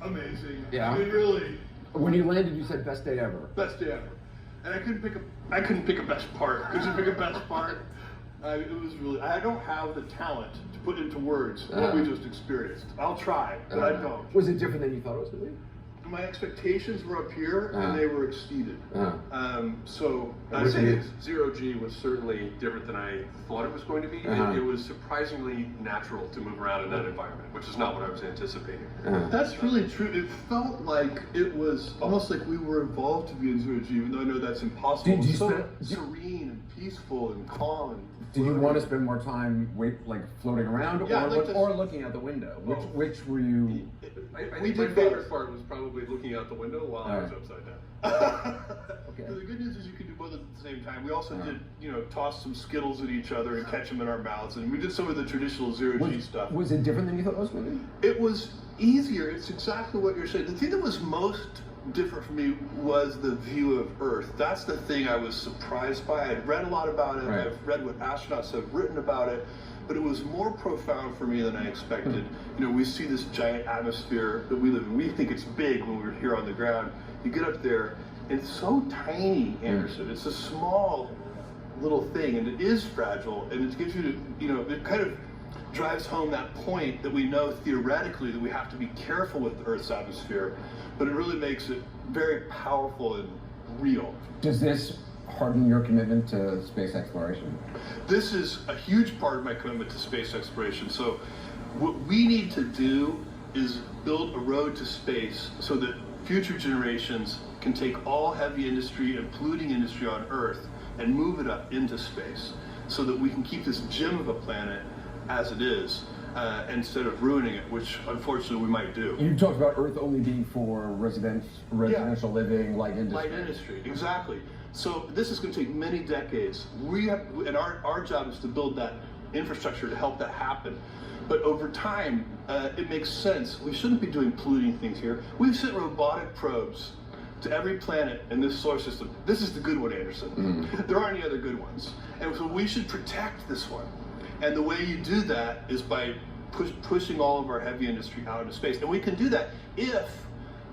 amazing. Yeah. I mean, really, When you landed, you said best day ever. best day ever. And I couldn't pick a best part. Couldn't pick a best part. It was really. I don't have the talent to put into words what we just experienced. I'll try, but I don't. Was it different than you thought it was going to be? My expectations were up here, and they were exceeded. So I would say say Zero G was certainly different than I thought it was going to be. It was surprisingly natural to move around in that environment, which is not what I was anticipating. that's really true. It felt like it was almost like we were involved to be in Zero G, even though I know that's impossible. Did you so spend- serene and peaceful and calm. And Did you want to spend more time floating around, Yeah, I'd like to- or looking out the window? Which were you? I We think my did favorite both. part was probably looking out the window while I was upside down. Okay. The good news is you can do both at the same time. We also did, toss some Skittles at each other and catch them in our mouths, and we did some of the traditional Zero G stuff. Was it different than you thought it was going to be? It was easier. It's exactly what you're saying. The thing that was most different for me was the view of Earth. That's the thing I was surprised by. I'd read a lot about it. Right. I've read what astronauts have written about it, but it was more profound for me than I expected. We see this giant atmosphere that we live in. We think it's big when we're here on the ground. You get up there, and it's so tiny, Anderson. It's a small little thing, and it is fragile, and it gives you, it kind of drives home that point that we know theoretically that we have to be careful with the Earth's atmosphere, but it really makes it very powerful and real. Does this harden your commitment to space exploration? This is a huge part of my commitment to space exploration. So what we need to do is build a road to space so that future generations can take all heavy industry and polluting industry on Earth and move it up into space so that we can keep this gem of a planet as it is, instead of ruining it, which unfortunately we might do. You talked about Earth only being for residential living, light industry. Light industry, exactly. So this is going to take many decades. And our job is to build that infrastructure to help that happen. But over time, it makes sense. We shouldn't be doing polluting things here. We've sent robotic probes to every planet in this solar system. This is the good one, Anderson. There aren't any other good ones. And so we should protect this one. And the way you do that is by pushing all of our heavy industry out into space. And we can do that if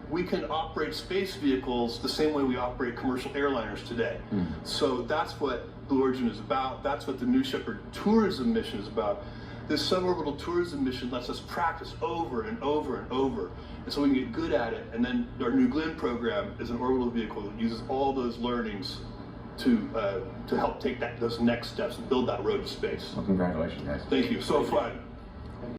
we can operate space vehicles the same way we operate commercial airliners today. So that's what Blue Origin is about. That's what the New Shepard tourism mission is about. This suborbital tourism mission lets us practice over and over and over, and so we can get good at it. And then our New Glenn program is an orbital vehicle that uses all those learnings to help take those next steps and build that road to space. Well, congratulations, guys. Thank you. So fun.